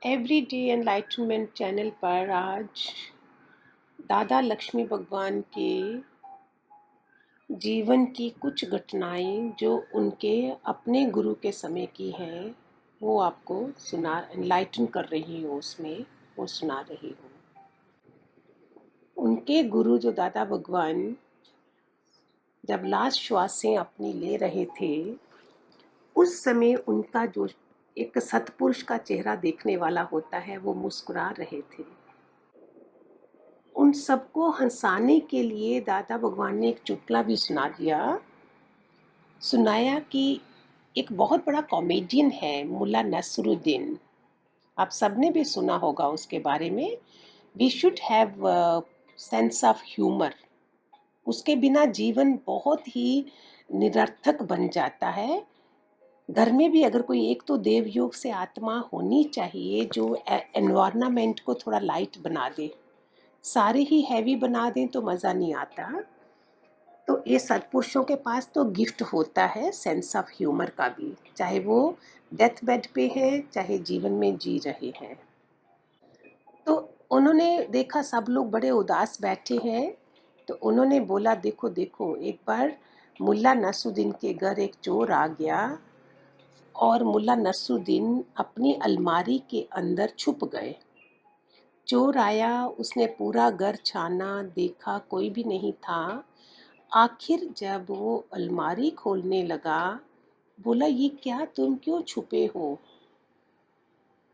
Everyday enlightenment channel पर आज दादा लक्ष्मी भगवान के जीवन की कुछ घटनाएं जो उनके अपने गुरु के समय की हैं वो आपको एनलाइटन कर रही हूँ, उसमें वो सुना रही हूँ। उनके गुरु जो दादा भगवान जब लास्ट श्वासें अपनी ले रहे थे उस समय उनका जो एक सत्पुरुष का चेहरा देखने वाला होता है वो मुस्कुरा रहे थे। उन सबको हंसाने के लिए दादा भगवान ने एक चुटकुला भी सुनाया कि एक बहुत बड़ा कॉमेडियन है मुल्ला नसरुद्दीन। आप सबने भी सुना होगा उसके बारे में। We should have sense of humour. उसके बिना जीवन बहुत ही निरर्थक बन जाता है। घर में भी अगर कोई एक तो देवयोग से आत्मा होनी चाहिए जो एनवायरनमेंट को थोड़ा लाइट बना दे। सारे ही हैवी बना दें तो मज़ा नहीं आता। तो ये सत्पुरुषों के पास तो गिफ्ट होता है सेंस ऑफ ह्यूमर का भी, चाहे वो डेथ बेड पे हैं चाहे जीवन में जी रहे हैं। तो उन्होंने देखा सब लोग बड़े उदास बैठे हैं, तो उन्होंने बोला देखो देखो, एक बार मुल्ला नसरुद्दीन के घर एक चोर आ गया और मुल्ला नसरुद्दीन अपनी अलमारी के अंदर छुप गए। चोर आया, उसने पूरा घर छाना, देखा कोई भी नहीं था। आखिर जब वो अलमारी खोलने लगा, बोला ये क्या, तुम क्यों छुपे हो?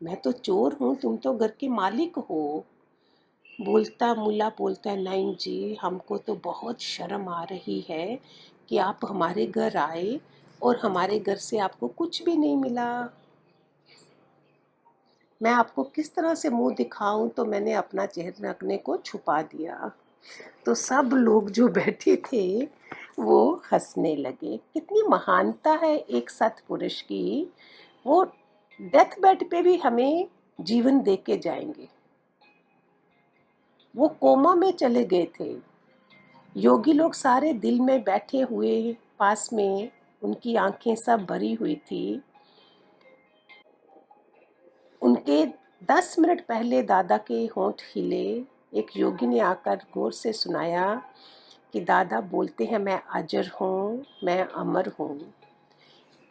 मैं तो चोर हूँ, तुम तो घर के मालिक हो। मुल्ला बोलता है नहीं जी, हमको तो बहुत शर्म आ रही है कि आप हमारे घर आए और हमारे घर से आपको कुछ भी नहीं मिला। मैं आपको किस तरह से मुंह दिखाऊं, तो मैंने अपना चेहरा रखने को छुपा दिया। तो सब लोग जो बैठे थे वो हंसने लगे। कितनी महानता है एक सत्पुरुष की। वो डेथ बेड पे भी हमें जीवन दे के जाएंगे। वो कोमा में चले गए थे, योगी लोग सारे दिल में बैठे हुए पास में, उनकी आंखें सब भरी हुई थी। उनके 10 मिनट पहले दादा के होंठ हिले। एक योगी ने आकर गौर से सुनाया कि दादा बोलते हैं मैं अजर हूँ, मैं अमर हूँ।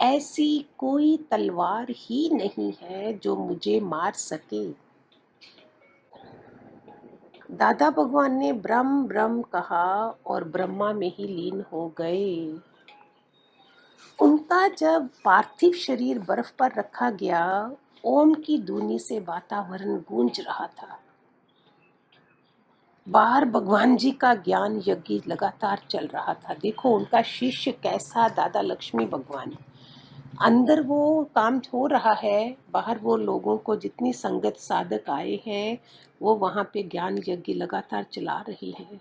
ऐसी कोई तलवार ही नहीं है जो मुझे मार सके। दादा भगवान ने ब्रह्म ब्रह्म कहा और ब्रह्मा में ही लीन हो गए। उनका जब पार्थिव शरीर बर्फ पर रखा गया, ओम की धुनी से वातावरण गूंज रहा था। बाहर भगवान जी का ज्ञान यज्ञ लगातार चल रहा था। देखो उनका शिष्य कैसा, दादा लक्ष्मी भगवान। अंदर वो काम हो रहा है, बाहर वो लोगों को जितनी संगत साधक आए हैं वो वहाँ पे ज्ञान यज्ञ लगातार चला रही है।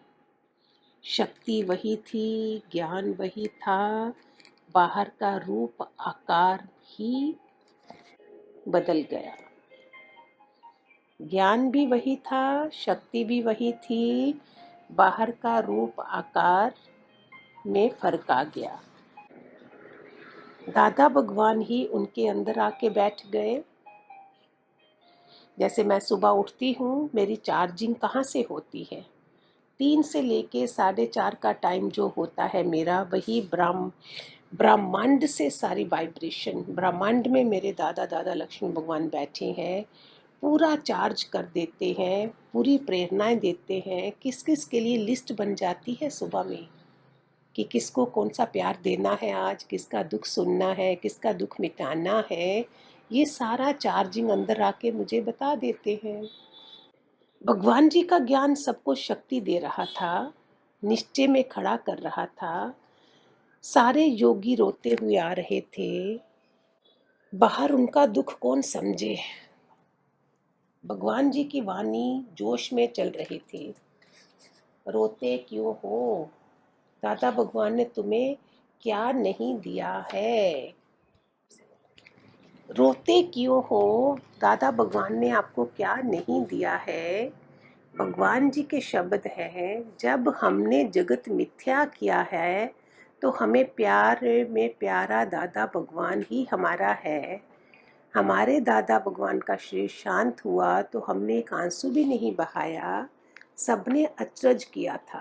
शक्ति वही थी, ज्ञान वही था, बाहर का रूप आकार ही बदल गया। ज्ञान भी वही था, शक्ति भी वही थी, बाहर का रूप आकार में फर्क आ गया। दादा भगवान ही उनके अंदर आके बैठ गए। जैसे मैं सुबह उठती हूँ, मेरी चार्जिंग कहाँ से होती है? 3 से लेके 4:30 का टाइम जो होता है मेरा, वही ब्रह्मांड से सारी वाइब्रेशन, ब्रह्मांड में मेरे दादा लक्ष्मी भगवान बैठे हैं, पूरा चार्ज कर देते हैं, पूरी प्रेरणाएं देते हैं। किस किस के लिए लिस्ट बन जाती है सुबह में कि किसको कौन सा प्यार देना है आज, किसका दुख सुनना है, किसका दुख मिटाना है। ये सारा चार्जिंग अंदर आके मुझे बता देते हैं। भगवान जी का ज्ञान सबको शक्ति दे रहा था, निश्चय में खड़ा कर रहा था। सारे योगी रोते हुए आ रहे थे, बाहर उनका दुख कौन समझे। भगवान जी की वाणी जोश में चल रही थी। रोते क्यों हो? दादा भगवान ने तुम्हें क्या नहीं दिया है? रोते क्यों हो? दादा भगवान ने आपको क्या नहीं दिया है? भगवान जी के शब्द हैं, जब हमने जगत मिथ्या किया है तो हमें प्यार में प्यारा दादा भगवान ही हमारा है। हमारे दादा भगवान का शरीर शांत हुआ तो हमने एक आंसू भी नहीं बहाया, सबने अचरज किया था।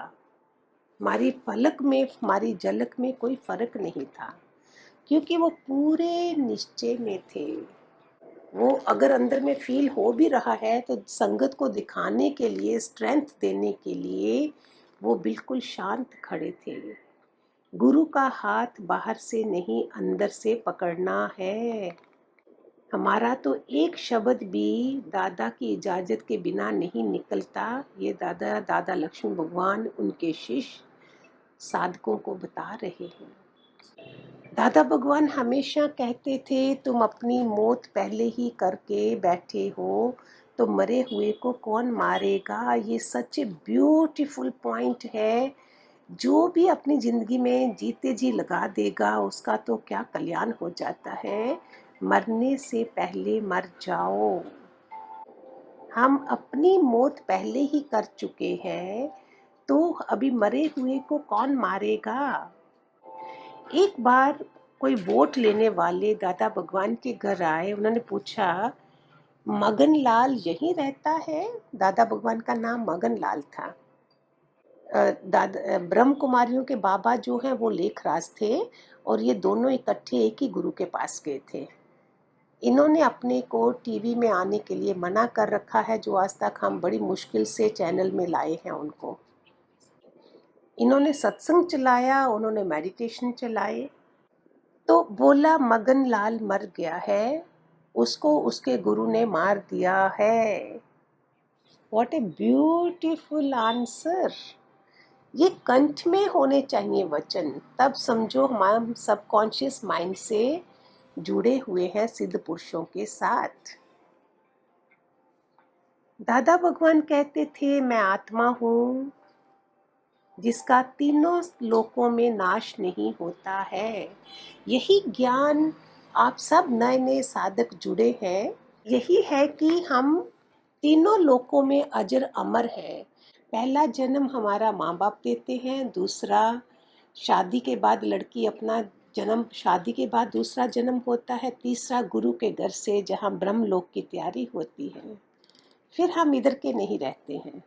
हमारी पलक में, हमारी झलक में कोई फर्क नहीं था, क्योंकि वो पूरे निश्चय में थे। वो अगर अंदर में फील हो भी रहा है तो संगत को दिखाने के लिए, स्ट्रेंथ देने के लिए वो बिल्कुल शांत खड़े थे। गुरु का हाथ बाहर से नहीं, अंदर से पकड़ना है। हमारा तो एक शब्द भी दादा की इजाजत के बिना नहीं निकलता। ये दादा दादा लक्ष्मी भगवान उनके शिष्य साधकों को बता रहे हैं। दादा भगवान हमेशा कहते थे, तुम अपनी मौत पहले ही करके बैठे हो तो मरे हुए को कौन मारेगा। ये सच ब्यूटीफुल पॉइंट है। जो भी अपनी जिंदगी में जीते जी लगा देगा उसका तो क्या कल्याण हो जाता है। मरने से पहले मर जाओ। हम अपनी मौत पहले ही कर चुके हैं तो अभी मरे हुए को कौन मारेगा। एक बार कोई वोट लेने वाले दादा भगवान के घर आए। उन्होंने पूछा, मगन लाल यहीं रहता है। दादा भगवान का नाम मगन लाल था। दादा ब्रह्म कुमारियों के बाबा जो हैं वो लेखराज थे, और ये दोनों इकट्ठे एक ही गुरु के पास गए थे। इन्होंने अपने को टीवी में आने के लिए मना कर रखा है, जो आज तक हम बड़ी मुश्किल से चैनल में लाए हैं उनको। इन्होंने सत्संग चलाया, उन्होंने मेडिटेशन चलाए। तो बोला मगन लाल मर गया है, उसको उसके गुरु ने मार दिया है। What a beautiful answer. ये कंठ में होने चाहिए वचन, तब समझो हम सबकॉन्शियस माइंड से जुड़े हुए हैं सिद्ध पुरुषों के साथ। दादा भगवान कहते थे, मैं आत्मा हूँ जिसका तीनों लोकों में नाश नहीं होता है। यही ज्ञान आप सब नए नए साधक जुड़े हैं। यही है कि हम तीनों लोकों में अजर अमर हैं। पहला जन्म हमारा माँ बाप देते हैं, दूसरा शादी के बाद लड़की अपना जन्म, शादी के बाद दूसरा जन्म होता है, तीसरा गुरु के घर से जहाँ ब्रह्म लोक की तैयारी होती है। फिर हम इधर के नहीं रहते हैं।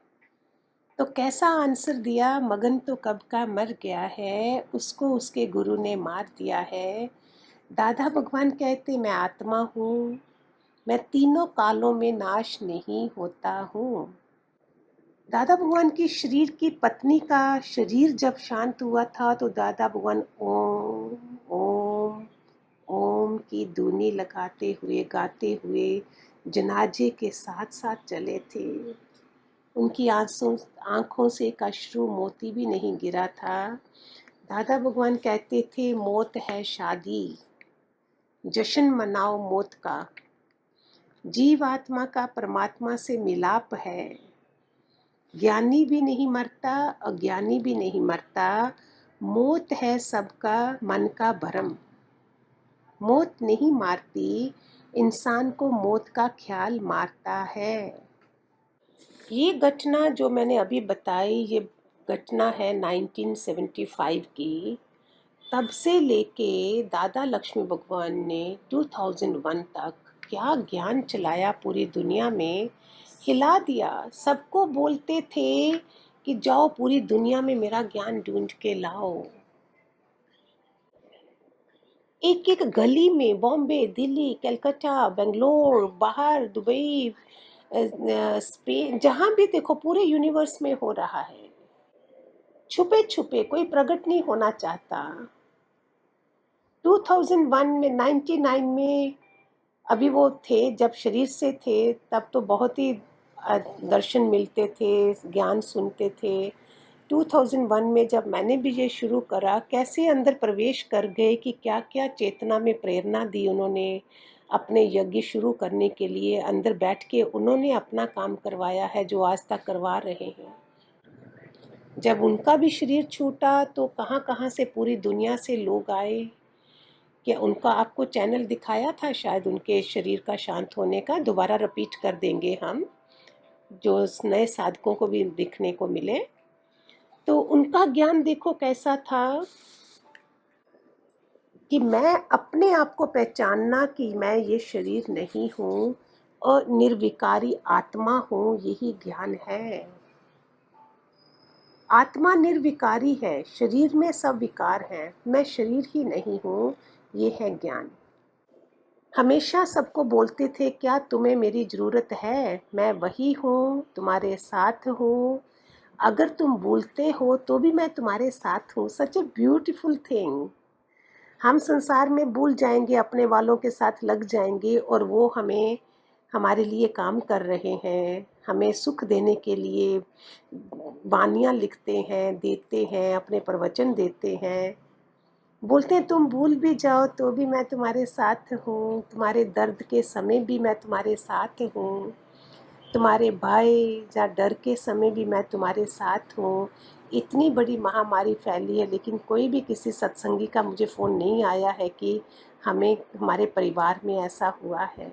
तो कैसा आंसर दिया, मगन तो कब का मर गया है, उसको उसके गुरु ने मार दिया है। दादा भगवान कहते, मैं आत्मा हूँ, मैं तीनों कालों में नाश नहीं होता हूँ। दादा भगवान की शरीर की पत्नी का शरीर जब शांत हुआ था तो दादा भगवान ओम ओम ओम की धुनी लगाते हुए, गाते हुए जनाजे के साथ साथ चले थे। उनकी आंखों से एक अश्रु मोती भी नहीं गिरा था। दादा भगवान कहते थे, मौत है शादी, जश्न मनाओ मौत का। जीव आत्मा का परमात्मा से मिलाप है। ज्ञानी भी नहीं मरता, अज्ञानी भी नहीं मरता। मौत है सबका मन का भ्रम। मौत नहीं मारती, इंसान को मौत का ख्याल मारता है। ये घटना जो मैंने अभी बताई, ये घटना है 1975 की। तब से लेके दादा लक्ष्मी भगवान ने 2001 तक क्या ज्ञान चलाया, पूरी दुनिया में हिला दिया। सबको बोलते थे कि जाओ पूरी दुनिया में मेरा ज्ञान ढूंढ के लाओ। एक एक गली में, बॉम्बे, दिल्ली, कलकत्ता, बेंगलोर, बाहर दुबई, स्पेन, जहां भी देखो पूरे यूनिवर्स में हो रहा है। छुपे छुपे, कोई प्रकट नहीं होना चाहता। 2001 में, 99 में अभी वो थे, जब शरीर से थे तब तो बहुत ही दर्शन मिलते थे, ज्ञान सुनते थे। 2001 में जब मैंने भी ये शुरू करा, कैसे अंदर प्रवेश कर गए कि क्या क्या चेतना में प्रेरणा दी उन्होंने अपने यज्ञ शुरू करने के लिए। अंदर बैठ के उन्होंने अपना काम करवाया है जो आज तक करवा रहे हैं। जब उनका भी शरीर छूटा तो कहाँ कहाँ से पूरी दुनिया से लोग आए। क्या उनका आपको चैनल दिखाया था शायद उनके शरीर का शांत होने का? दोबारा रिपीट कर देंगे हम, जो नए साधकों को भी दिखने को मिले। तो उनका ज्ञान देखो कैसा था। कि मैं अपने आप को पहचानना कि मैं ये शरीर नहीं हूँ और निर्विकारी आत्मा हूँ, यही ज्ञान है। आत्मा निर्विकारी है, शरीर में सब विकार हैं, मैं शरीर ही नहीं हूँ, ये है ज्ञान। हमेशा सबको बोलते थे क्या तुम्हें मेरी ज़रूरत है, मैं वही हूँ, तुम्हारे साथ हूँ, अगर तुम भूलते हो तो भी मैं तुम्हारे साथ हूँ। सच ए ब्यूटीफुल थिंग। हम संसार में भूल जाएंगे, अपने वालों के साथ लग जाएंगे और वो हमें हमारे लिए काम कर रहे हैं, हमें सुख देने के लिए वानियाँ लिखते हैं, देते हैं, अपने प्रवचन देते हैं, बोलते हैं तुम भूल भी जाओ तो भी मैं तुम्हारे साथ हूँ, तुम्हारे दर्द के समय भी मैं तुम्हारे साथ हूँ, तुम्हारे भय या डर के समय भी मैं तुम्हारे साथ हूँ। इतनी बड़ी महामारी फैली है लेकिन कोई भी किसी सत्संगी का मुझे फ़ोन नहीं आया है कि हमें हमारे परिवार में ऐसा हुआ है।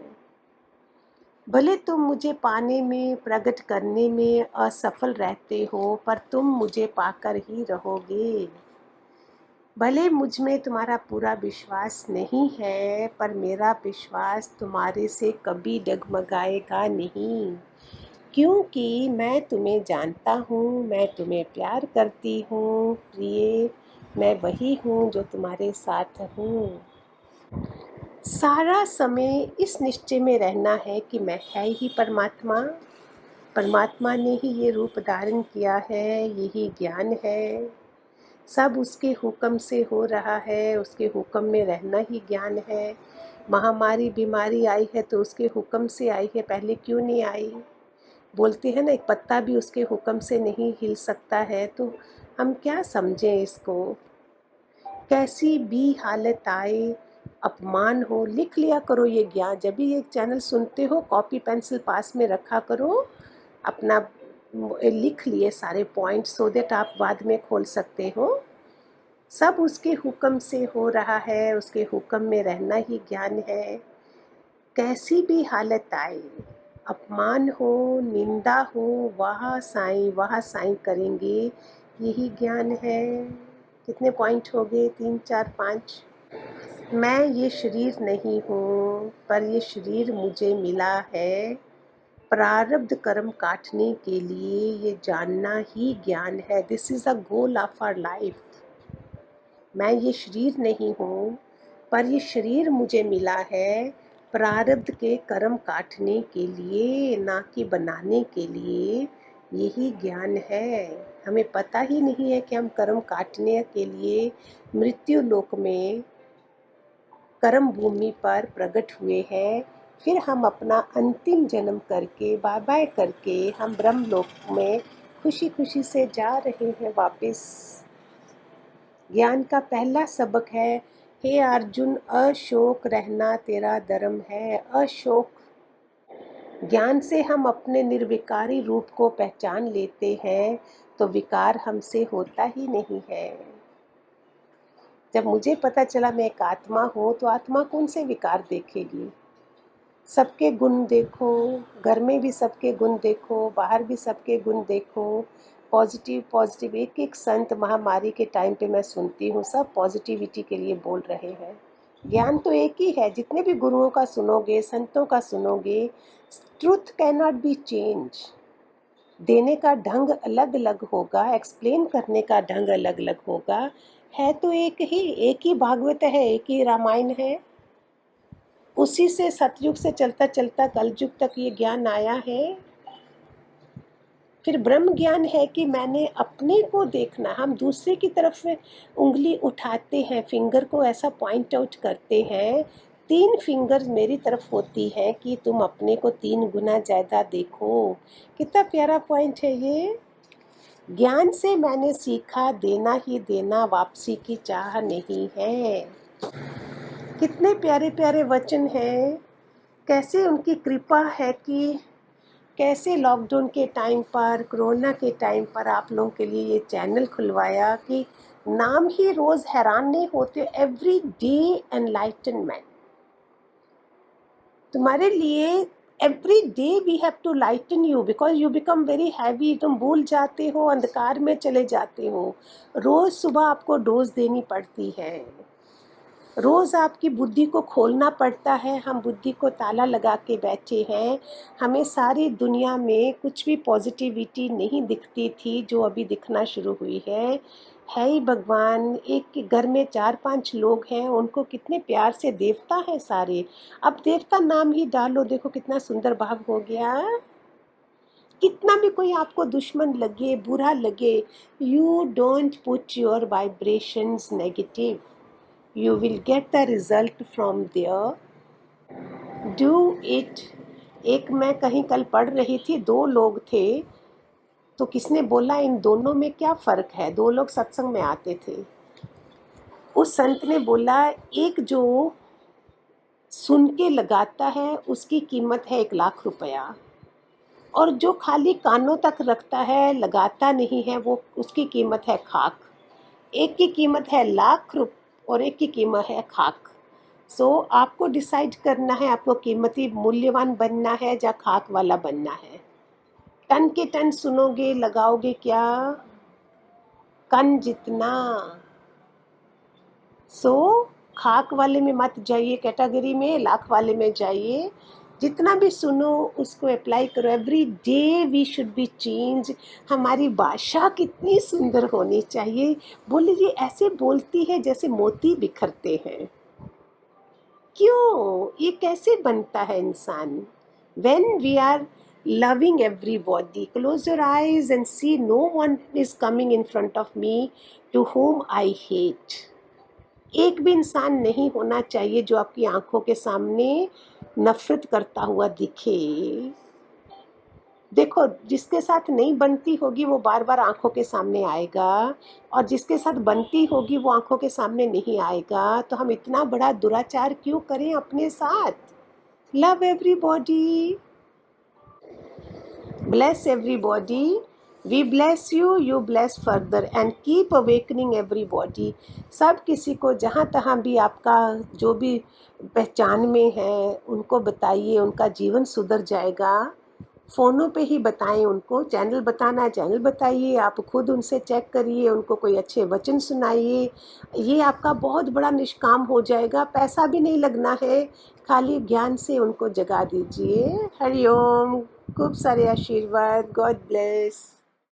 भले तुम मुझे पाने में, प्रकट करने में असफल रहते हो, पर तुम मुझे पाकर ही रहोगे। भले मुझ में तुम्हारा पूरा विश्वास नहीं है, पर मेरा विश्वास तुम्हारे से कभी डगमगाएगा नहीं, क्योंकि मैं तुम्हें जानता हूँ, मैं तुम्हें प्यार करती हूँ प्रिय, मैं वही हूँ जो तुम्हारे साथ हूँ। सारा समय इस निश्चय में रहना है कि मैं है ही परमात्मा, परमात्मा ने ही ये रूप धारण किया है, यही ज्ञान है, सब उसके हुक्म से हो रहा है, उसके हुक्म में रहना ही ज्ञान है। महामारी बीमारी आई है तो उसके हुक्म से आई है, पहले क्यों नहीं आई? बोलते हैं ना, एक पत्ता भी उसके हुक्म से नहीं हिल सकता है, तो हम क्या समझें इसको। कैसी भी हालत आए, अपमान हो, लिख लिया करो ये ज्ञान। जब भी ये चैनल सुनते हो कॉपी पेंसिल पास में रखा करो, अपना लिख लिए सारे पॉइंट, सो दैट आप बाद में खोल सकते हो। सब उसके हुक्म से हो रहा है, उसके हुक्म में रहना ही ज्ञान है। कैसी भी हालत आए, अपमान हो, निंदा हो, वाह साईं करेंगे, यही ज्ञान है। कितने पॉइंट हो गए? 3 4 5। मैं ये शरीर नहीं हूँ, पर ये शरीर मुझे मिला है प्रारब्ध कर्म काटने के लिए, ये जानना ही ज्ञान है। This is a goal of our life. मैं ये शरीर नहीं हूँ, पर ये शरीर मुझे मिला है प्रारब्ध के कर्म काटने के लिए, ना कि बनाने के लिए, यही ज्ञान है। हमें पता ही नहीं है कि हम कर्म काटने के लिए मृत्यु लोक में, कर्म भूमि पर प्रकट हुए हैं, फिर हम अपना अंतिम जन्म करके, बाय बाय करके, हम ब्रह्म लोक में खुशी खुशी से जा रहे हैं वापस। ज्ञान का पहला सबक है, हे अर्जुन, अशोक रहना तेरा धर्म है। अशोक। ज्ञान से हम अपने निर्विकारी रूप को पहचान लेते हैं तो विकार हमसे होता ही नहीं है। जब मुझे पता चला मैं एक आत्मा हूँ तो आत्मा कौन से विकार देखेगी? सबके गुण देखो, घर में भी सबके गुण देखो, बाहर भी सबके गुण देखो। पॉजिटिव पॉजिटिव, एक एक संत महामारी के टाइम पे मैं सुनती हूँ, सब पॉजिटिविटी के लिए बोल रहे हैं। ज्ञान तो एक ही है, जितने भी गुरुओं का सुनोगे, संतों का सुनोगे, truth can not be change. देने का ढंग अलग अलग होगा, एक्सप्लेन करने का ढंग अलग अलग होगा, है तो एक ही भागवत है, एक ही रामायण है। उसी से सतयुग से चलता चलता कलयुग तक ये ज्ञान आया है। फिर ब्रह्म ज्ञान है कि मैंने अपने को देखना। हम दूसरे की तरफ उंगली उठाते हैं, फिंगर को ऐसा पॉइंट आउट करते हैं, 3 फिंगर मेरी तरफ होती है कि तुम अपने को 3 गुना ज़्यादा देखो। कितना प्यारा पॉइंट है ये। ज्ञान से मैंने सीखा, देना ही देना, वापसी की चाह नहीं है। कितने प्यारे प्यारे वचन हैं। कैसे उनकी कृपा है कि कैसे लॉकडाउन के टाइम पर, कोरोना के टाइम पर आप लोगों के लिए ये चैनल खुलवाया कि नाम ही रोज़ हैरान नहीं होते। एवरी डे एनलाइटनमेंट तुम्हारे लिए। Every day we have to lighten you, because you become very heavy. तुम भूल जाते हो, अंधकार में चले जाते हो। रोज़ सुबह आपको डोज देनी पड़ती है। रोज़ आपकी बुद्धि को खोलना पड़ता है। हम बुद्धि को ताला लगा के बैठे हैं। हमें सारी दुनिया में कुछ भी पॉजिटिविटी नहीं दिखती थी जो अभी दिखना शुरू हुई है ही भगवान। एक के घर में 4-5 लोग हैं, उनको कितने प्यार से देवता है सारे। अब देवता नाम ही डालो, देखो कितना सुंदर भाव हो गया। कितना भी कोई आपको दुश्मन लगे, बुरा लगे, you don't put your vibrations negative, you will get the result from there. Do it. एक मैं कहीं कल पढ़ रही थी, 2 लोग थे, तो किसने बोला इन दोनों में क्या फ़र्क है। 2 लोग सत्संग में आते थे। उस संत ने बोला एक जो सुन के लगाता है उसकी कीमत है 1,00,000 रुपया, और जो खाली कानों तक रखता है लगाता नहीं है वो उसकी कीमत है खाक। एक की कीमत है लाख और एक की कीमत है खाक। सो आपको डिसाइड करना है, आपको कीमती मूल्यवान बनना है या खाक वाला बनना है। टन के टन सुनोगे, लगाओगे क्या? कन जितना। सो खाक वाले में मत जाइए कैटेगरी में, लाख वाले में जाइए। जितना भी सुनो उसको अप्लाई करो। Every day we should be change. हमारी भाषा कितनी सुंदर होनी चाहिए। बोले ये ऐसे बोलती है जैसे मोती बिखरते हैं। क्यों? ये कैसे बनता है इंसान? When we are loving everybody, close your eyes and see no one is coming in front of me to whom I hate. एक भी इंसान नहीं होना चाहिए जो आपकी आंखों के सामने नफरत करता हुआ दिखे। देखो जिसके साथ नहीं बनती होगी वो बार बार आंखों के सामने आएगा, और जिसके साथ बनती होगी वो आंखों के सामने नहीं आएगा। तो हम इतना बड़ा दुराचार क्यों करें अपने साथ? Love everybody, bless everybody. We bless you, you bless further and keep awakening everybody. सब किसी को जहाँ तहाँ भी आपका जो भी पहचान में है उनको बताइए, उनका जीवन सुधर जाएगा। फ़ोनों पे ही बताएं उनको, चैनल बताना है चैनल बताइए, आप खुद उनसे चेक करिए, उनको कोई अच्छे वचन सुनाइए। ये आपका बहुत बड़ा निष्काम हो जाएगा, पैसा भी नहीं लगना है, खाली ज्ञान से उनको जगा दीजिए। हरिओम, खूब सारे आशीर्वाद, गॉड ब्लेस।